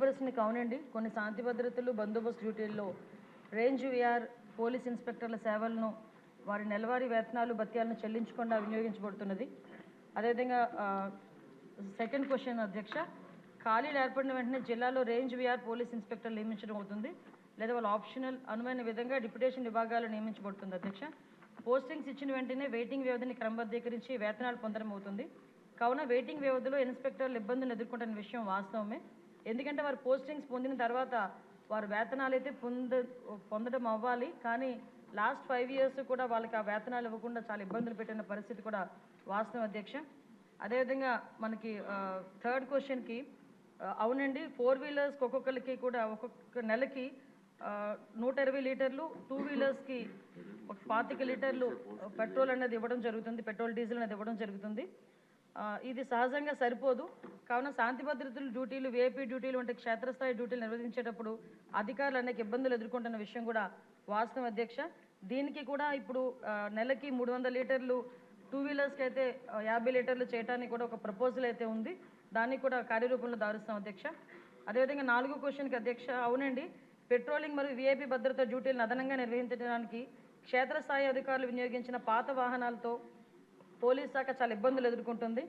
ప్రశ్నకి అవునండి. కొన్ని శాంతి భద్రతలు, బందోబస్తు డ్యూటీల్లో రేంజ్ వీఆర్ పోలీస్ ఇన్స్పెక్టర్ల సేవలను వారి నెలవారీ వేతనాలు, భత్యాలను చెల్లించకుండా వినియోగించబడుతున్నది. అదేవిధంగా సెకండ్ క్వశ్చన్ అధ్యక్ష, ఖాళీలు ఏర్పడిన వెంటనే జిల్లాలో రేంజ్ వీఆర్ పోలీస్ ఇన్స్పెక్టర్లు నియమించడం అవుతుంది, లేదా వాళ్ళ ఆప్షనల్ అనుమైన విధంగా డిప్యుటేషన్ విభాగాలు నియమించబడుతుంది అధ్యక్ష. పోస్టింగ్స్ ఇచ్చిన వెంటనే వెయిటింగ్ వ్యవధిని క్రమబద్ధీకరించి వేతనాలు పొందడం అవుతుంది. కావున వెయిటింగ్ వ్యవధిలో ఇన్స్పెక్టర్లు ఇబ్బందులు ఎదుర్కొంటున్న విషయం వాస్తవమే. ఎందుకంటే వారు పోస్టింగ్స్ పొందిన తర్వాత వారు వేతనాలు అయితే పొందడం అవ్వాలి, కానీ లాస్ట్ 5 years కూడా వాళ్ళకి ఆ వేతనాలు ఇవ్వకుండా చాలా ఇబ్బందులు పెట్టిన పరిస్థితి కూడా వాస్తవం అధ్యక్ష. అదేవిధంగా మనకి థర్డ్ క్వశ్చన్కి అవునండి, 4 wheelers ఒక్కొక్కరికి కూడా ఒక్కొక్క నెలకి 120 లీటర్లు, 2 wheelersకి 25 లీటర్లు పెట్రోల్ అనేది ఇవ్వడం జరుగుతుంది, పెట్రోల్ డీజిల్ అనేది ఇవ్వడం జరుగుతుంది. ఇది సహజంగా సరిపోదు. కావున శాంతి భద్రతలు డ్యూటీలు, విఐపీ డ్యూటీలు వంటి క్షేత్రస్థాయి డ్యూటీలు నిర్వహించేటప్పుడు అధికారులు అనేక ఇబ్బందులు ఎదుర్కొంటున్న విషయం కూడా వాస్తవం అధ్యక్ష. దీనికి కూడా ఇప్పుడు నెలకి 300 లీటర్లు, 2 wheelersకి అయితే 50 లీటర్లు చేయడానికి కూడా ఒక ప్రపోజల్ అయితే ఉంది. దాన్ని కూడా కార్యరూపంలో దారుస్తాం అధ్యక్ష. అదేవిధంగా 4వ క్వశ్చన్కి అధ్యక్ష, అవునండి, పెట్రోలింగ్ మరియు విఐపీ భద్రతా డ్యూటీలను అదనంగా నిర్వహించడానికి క్షేత్రస్థాయి అధికారులు వినియోగించిన పాత వాహనాలతో పోలీస్ శాఖ చాలా ఇబ్బందులు ఎదుర్కొంటుంది.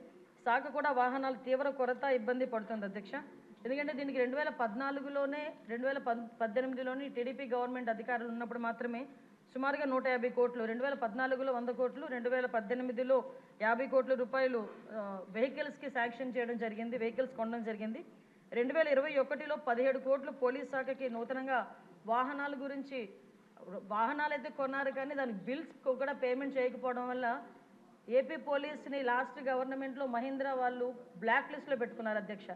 శాఖ కూడా వాహనాలు తీవ్ర కొరత ఇబ్బంది పడుతుంది అధ్యక్ష. ఎందుకంటే దీనికి 2014లోనే 2018లోని టీడీపీ గవర్నమెంట్ అధికారులు ఉన్నప్పుడు మాత్రమే సుమారుగా 150 కోట్లు, 2014లో 100 కోట్లు, 2018లో 50 కోట్ల రూపాయలు వెహికల్స్కి శాంక్షన్ చేయడం జరిగింది, వెహికల్స్ కొనడం జరిగింది. 2021లో 17 కోట్లు పోలీస్ శాఖకి నూతనంగా వాహనాల గురించి వాహనాలు అయితే కొన్నారు, కానీ దానికి బిల్స్ కూడా పేమెంట్ చేయకపోవడం వల్ల ఏపీ పోలీస్ని లాస్ట్ గవర్నమెంట్లో మహీంద్రా వాళ్ళు బ్లాక్ లిస్ట్లో పెట్టుకున్నారు అధ్యక్ష.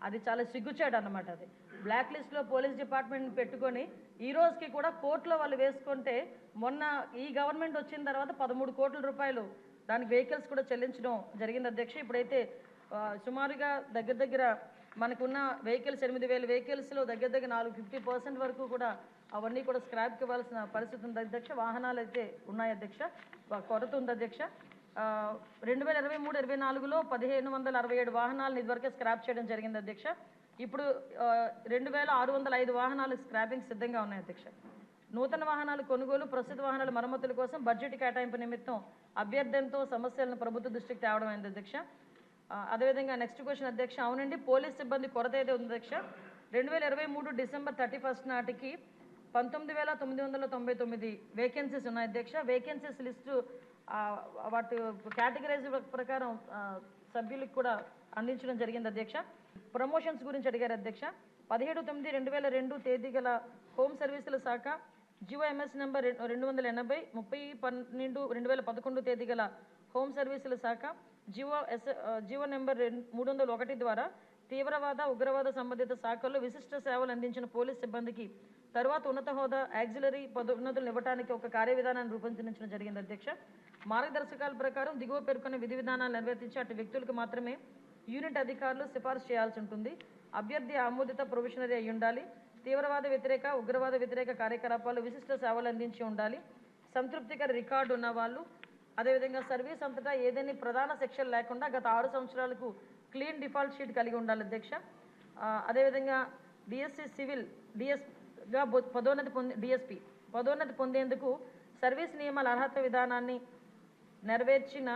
అది చాలా సిగ్గుచేటు అన్నమాట. అది బ్లాక్ లిస్ట్లో పోలీస్ డిపార్ట్మెంట్ పెట్టుకొని ఈ రోజుకి కూడా కోర్టులో వాళ్ళు వేసుకుంటే, మొన్న ఈ గవర్నమెంట్ వచ్చిన తర్వాత 13 కోట్ల రూపాయలు దానికి వెహికల్స్ కూడా చెల్లించడం జరిగింది అధ్యక్ష. ఇప్పుడైతే సుమారుగా దగ్గర మనకున్న వెహికల్స్ 8,000 వెహికల్స్లో దగ్గర 50% వరకు కూడా అవన్నీ కూడా స్క్రాప్కి ఇవ్వాల్సిన పరిస్థితి ఉంది అధ్యక్ష. వాహనాలు అయితే ఉన్నాయి అధ్యక్ష, కొరత ఉంది అధ్యక్ష. 2023-24లో 1,567 వాహనాలను ఇదివరకే స్క్రాప్ చేయడం జరిగింది అధ్యక్ష. ఇప్పుడు 2,605 వాహనాలు స్క్రాపింగ్ సిద్ధంగా ఉన్నాయి అధ్యక్ష. నూతన వాహనాలు కొనుగోలు, ప్రస్తుత వాహనాల మరమ్మతుల కోసం బడ్జెట్ కేటాయింపు నిమిత్తం అభ్యర్థనతో సమస్యలను ప్రభుత్వ దృష్టికి తేవడం అయింది అధ్యక్ష. అదేవిధంగా నెక్స్ట్ క్వశ్చన్ అధ్యక్ష, అవునండి, పోలీస్ సిబ్బంది కొరత అయితే ఉంది అధ్యక్ష. 2023 డిసెంబర్ 31 నాటికి 19,999 వేకెన్సీస్ ఉన్నాయి అధ్యక్ష. వేకెన్సీస్ లిస్టు వాటి కేటగిరైజ్ ప్రకారం సభ్యులకు కూడా అందించడం జరిగింది అధ్యక్ష. ప్రమోషన్స్ గురించి అడిగారు అధ్యక్ష. 17/9/2002 తేదీ గల హోమ్ సర్వీసుల శాఖ జిఓఎంఎస్ నెంబర్ 280, 30/12/2011 తేదీ గల హోమ్ సర్వీసుల శాఖ జిఓ నెంబర్ 301 ద్వారా తీవ్రవాద, ఉగ్రవాద సంబంధిత శాఖల్లో విశిష్ట సేవలు అందించిన పోలీస్ సిబ్బందికి తర్వాత ఉన్నత హోదా, యాక్సిలరీ పదోన్నతులు ఇవ్వడానికి ఒక కార్యవిధానాన్ని రూపొందించడం జరిగింది అధ్యక్ష. మార్గదర్శకాల ప్రకారం దిగువ పేర్కొన్న విధి విధానాలు నిర్వర్తించి అటు వ్యక్తులకు మాత్రమే యూనిట్ అధికారులు సిఫార్సు చేయాల్సి ఉంటుంది. అభ్యర్థి ఆమోదిత ప్రొవిషనరీ అయి ఉండాలి. తీవ్రవాద వ్యతిరేక, ఉగ్రవాద వ్యతిరేక కార్యకలాపాలు, విశిష్ట సేవలు అందించి ఉండాలి. సంతృప్తికర రికార్డు ఉన్నవాళ్ళు, అదేవిధంగా సర్వీస్ అంతటా ఏదైనా ప్రధాన శిక్షలు లేకుండా గత 6 సంవత్సరాలకు క్లీన్ డిఫాల్ట్ షీట్ కలిగి ఉండాలి అధ్యక్ష. అదేవిధంగా డిఎస్సి సివిల్ డిఎస్గా పదోన్నతి పొందేందుకు సర్వీస్ నియమాల అర్హత విధానాన్ని నెరవేర్చిన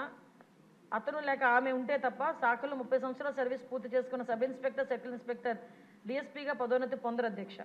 అతను లేక ఆమె ఉంటే తప్ప శాఖలో 30 సంవత్సరాల సర్వీస్ పూర్తి చేసుకున్న సబ్ ఇన్స్పెక్టర్, సర్కిల్ ఇన్స్పెక్టర్, డిఎస్పీగా పదోన్నతి పొందరు అధ్యక్ష.